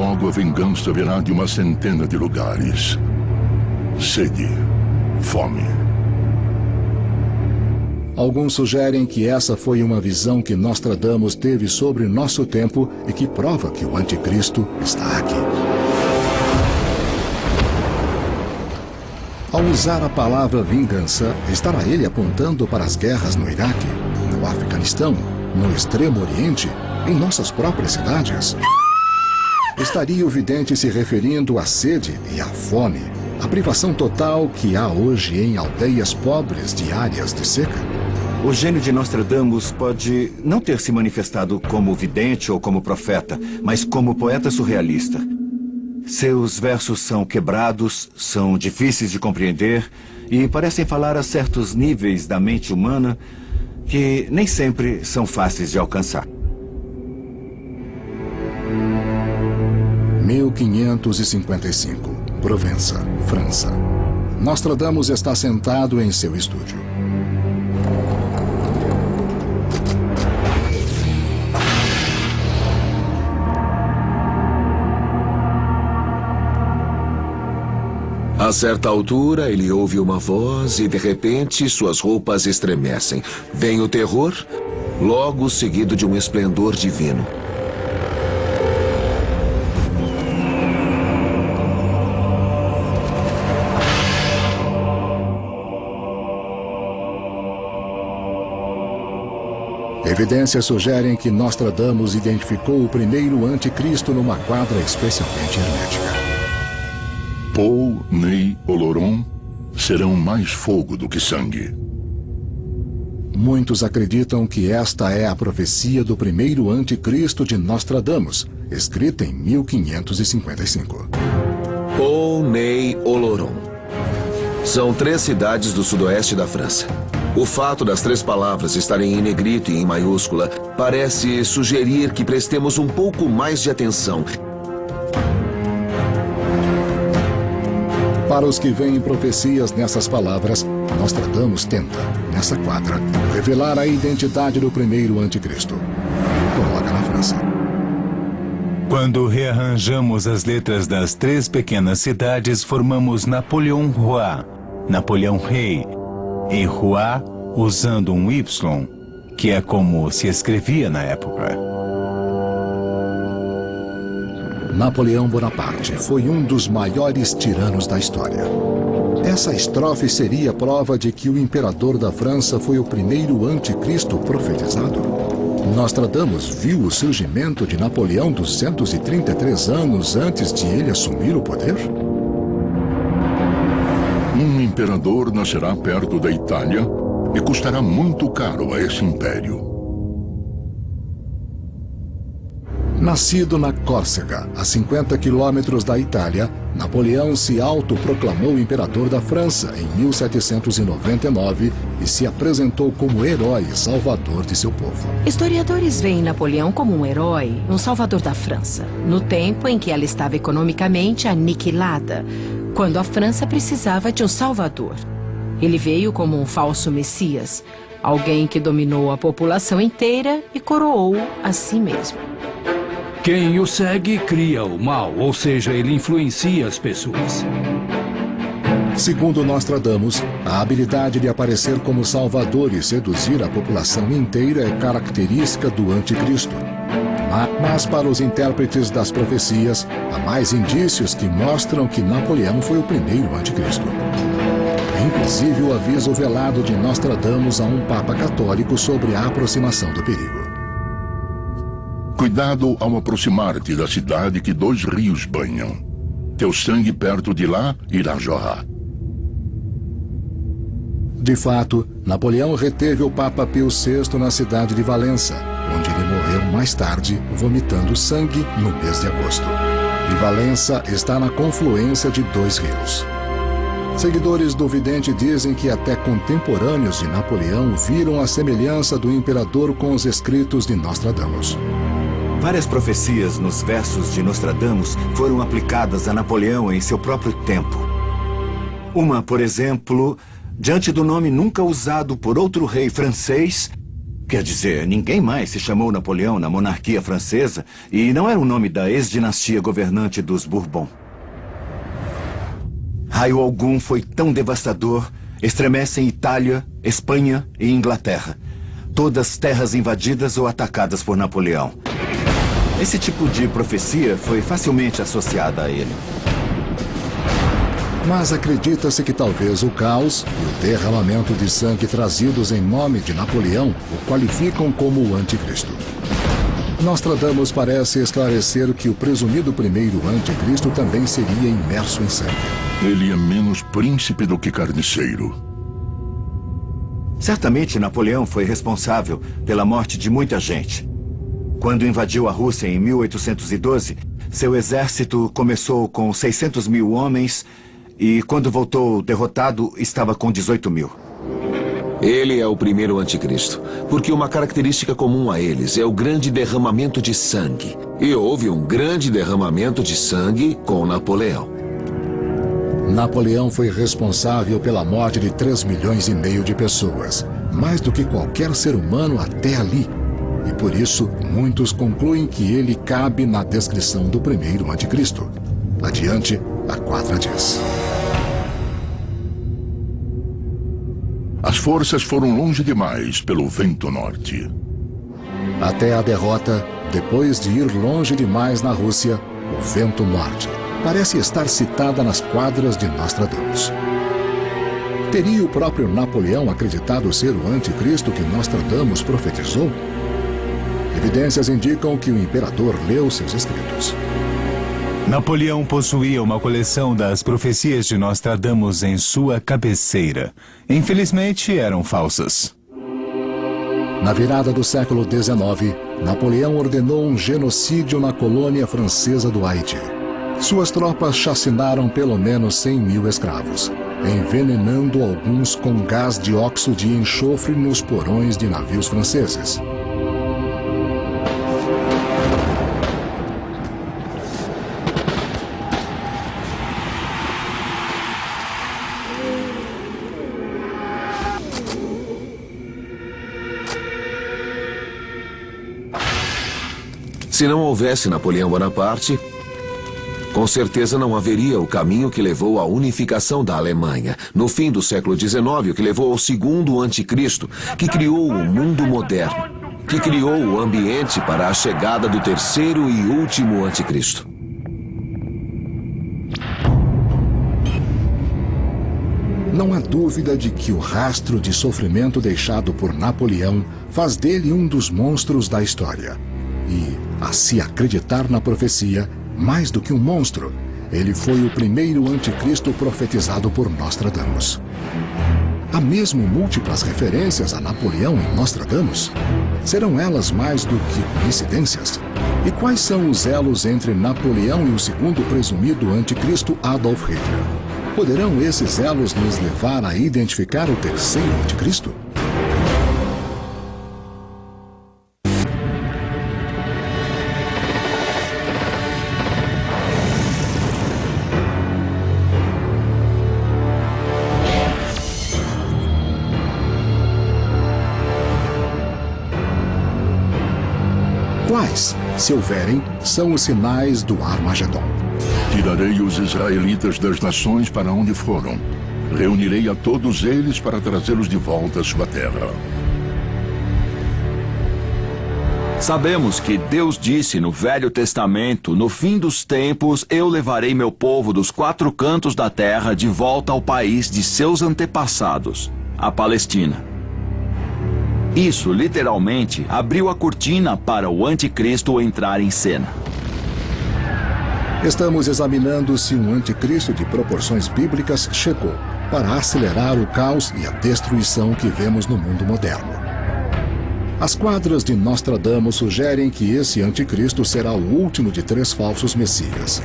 logo a vingança virá de uma centena de lugares. Sede, fome. Alguns sugerem que essa foi uma visão que Nostradamus teve sobre nosso tempo e que prova que o anticristo está aqui. Ao usar a palavra vingança, estará ele apontando para as guerras no Iraque, no Afeganistão, no Extremo Oriente, em nossas próprias cidades? Estaria o vidente se referindo à sede e à fome, à privação total que há hoje em aldeias pobres de áreas de seca? O gênio de Nostradamus pode não ter se manifestado como vidente ou como profeta, mas como poeta surrealista. Seus versos são quebrados, são difíceis de compreender e parecem falar a certos níveis da mente humana que nem sempre são fáceis de alcançar. 1555, Provença, França. Nostradamus está sentado em seu estúdio. A certa altura, ele ouve uma voz e, de repente, suas roupas estremecem. Vem o terror, logo seguido de um esplendor divino. Evidências sugerem que Nostradamus identificou o primeiro anticristo numa quadra especialmente hermética. Paul, Ney, Oloron serão mais fogo do que sangue. Muitos acreditam que esta é a profecia do primeiro anticristo de Nostradamus, escrita em 1555. Paul, Ney, Oloron. São 3 cidades do sudoeste da França. O fato das 3 palavras estarem em negrito e em maiúscula parece sugerir que prestemos um pouco mais de atenção. Para os que veem profecias nessas palavras, Nostradamus tenta, nessa quadra, revelar a identidade do primeiro anticristo. E coloca na França. Quando rearranjamos as letras das 3 pequenas cidades, formamos Napoleão Roi, Napoleão Rei, e Roi usando um Y, que é como se escrevia na época. Napoleão Bonaparte foi um dos maiores tiranos da história. Essa estrofe seria prova de que o imperador da França foi o primeiro anticristo profetizado. Nostradamus viu o surgimento de Napoleão 233 anos antes de ele assumir o poder? Um imperador nascerá perto da Itália e custará muito caro a esse império. Nascido na Córcega, a 50 quilômetros da Itália, Napoleão se autoproclamou imperador da França em 1799 e se apresentou como herói e salvador de seu povo. Historiadores veem Napoleão como um herói, um salvador da França, no tempo em que ela estava economicamente aniquilada, quando a França precisava de um salvador. Ele veio como um falso messias, alguém que dominou a população inteira e coroou a si mesmo. Quem o segue cria o mal, ou seja, ele influencia as pessoas. Segundo Nostradamus, a habilidade de aparecer como salvador e seduzir a população inteira é característica do anticristo. Mas para os intérpretes das profecias, há mais indícios que mostram que Napoleão foi o primeiro anticristo. Inclusive o aviso velado de Nostradamus a um papa católico sobre a aproximação do perigo. Cuidado ao aproximar-te da cidade que 2 rios banham. Teu sangue perto de lá irá jorrar. De fato, Napoleão reteve o Papa Pio VI na cidade de Valença, onde ele morreu mais tarde, vomitando sangue no mês de agosto. E Valença está na confluência de 2 rios. Seguidores do vidente dizem que até contemporâneos de Napoleão viram a semelhança do imperador com os escritos de Nostradamus. Várias profecias nos versos de Nostradamus foram aplicadas a Napoleão em seu próprio tempo. Uma, por exemplo, diante do nome nunca usado por outro rei francês, Quer dizer, ninguém mais se chamou Napoleão na monarquia francesa e não era o nome da ex-dinastia governante dos Bourbon. Raio algum foi tão devastador, estremecem Itália, Espanha e Inglaterra. Todas terras invadidas ou atacadas por Napoleão. Esse tipo de profecia foi facilmente associada a ele. Mas acredita-se que talvez o caos e o derramamento de sangue trazidos em nome de Napoleão o qualificam como o anticristo. Nostradamus parece esclarecer que o presumido primeiro anticristo também seria imerso em sangue. Ele é menos príncipe do que carniceiro. Certamente Napoleão foi responsável pela morte de muita gente. Quando invadiu a Rússia em 1812, seu exército começou com 600 mil homens e quando voltou derrotado estava com 18 mil. Ele é o primeiro anticristo, porque uma característica comum a eles é o grande derramamento de sangue. E houve um grande derramamento de sangue com Napoleão. Napoleão foi responsável pela morte de 3,5 milhões de pessoas, mais do que qualquer ser humano até ali. E por isso, muitos concluem que ele cabe na descrição do primeiro anticristo. Adiante, a quadra diz. As forças foram longe demais pelo vento norte. Até a derrota, depois de ir longe demais na Rússia, o vento norte parece estar citada nas quadras de Nostradamus. Teria o próprio Napoleão acreditado ser o anticristo que Nostradamus profetizou? Evidências indicam que o imperador leu seus escritos. Napoleão possuía uma coleção das profecias de Nostradamus em sua cabeceira. Infelizmente, eram falsas. Na virada do século XIX, Napoleão ordenou um genocídio na colônia francesa do Haiti. Suas tropas chacinaram pelo menos 100 mil escravos, envenenando alguns com gás de óxido de enxofre nos porões de navios franceses. Se não houvesse Napoleão Bonaparte, com certeza não haveria o caminho que levou à unificação da Alemanha. No fim do século XIX, o que levou ao segundo anticristo, que criou o mundo moderno, que criou o ambiente para a chegada do terceiro e último anticristo. Não há dúvida de que o rastro de sofrimento deixado por Napoleão faz dele um dos monstros da história. E, a se acreditar na profecia, mais do que um monstro, ele foi o primeiro anticristo profetizado por Nostradamus. Há mesmo múltiplas referências a Napoleão em Nostradamus? Serão elas mais do que coincidências? E quais são os elos entre Napoleão e o segundo presumido anticristo Adolf Hitler? Poderão esses elos nos levar a identificar o terceiro anticristo? Quais, se houverem, são os sinais do Armagedon? Tirarei os israelitas das nações para onde foram. Reunirei a todos eles para trazê-los de volta à sua terra. Sabemos que Deus disse no Velho Testamento, no fim dos tempos, eu levarei meu povo dos 4 cantos da terra de volta ao país de seus antepassados, a Palestina. Isso, literalmente, abriu a cortina para o anticristo entrar em cena. Estamos examinando se um anticristo de proporções bíblicas chegou para acelerar o caos e a destruição que vemos no mundo moderno. As quadras de Nostradamus sugerem que esse anticristo será o último de 3 falsos messias.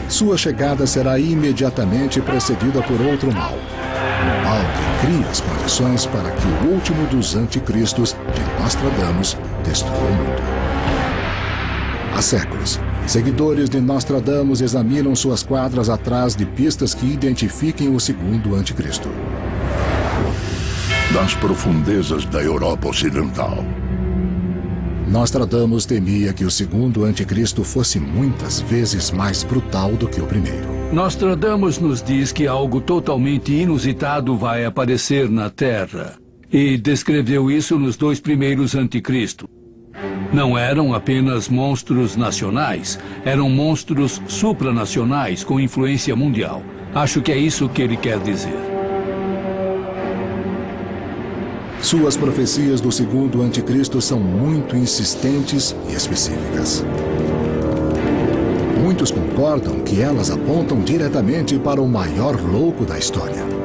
Sua chegada será imediatamente precedida por outro mal. O mal que cria as condições para que o último dos anticristos de Nostradamus destrua o mundo. Há séculos, seguidores de Nostradamus examinam suas quadras atrás de pistas que identifiquem o segundo anticristo. das profundezas da Europa Ocidental. Nostradamus temia que o segundo anticristo fosse muitas vezes mais brutal do que o primeiro. Nostradamus nos diz que algo totalmente inusitado vai aparecer na Terra. E descreveu isso nos 2 primeiros anticristos. Não eram apenas monstros nacionais, eram monstros supranacionais com influência mundial. Acho que é isso que ele quer dizer. Suas profecias do segundo anticristo são muito insistentes e específicas. Muitos concordam que elas apontam diretamente para o maior louco da história.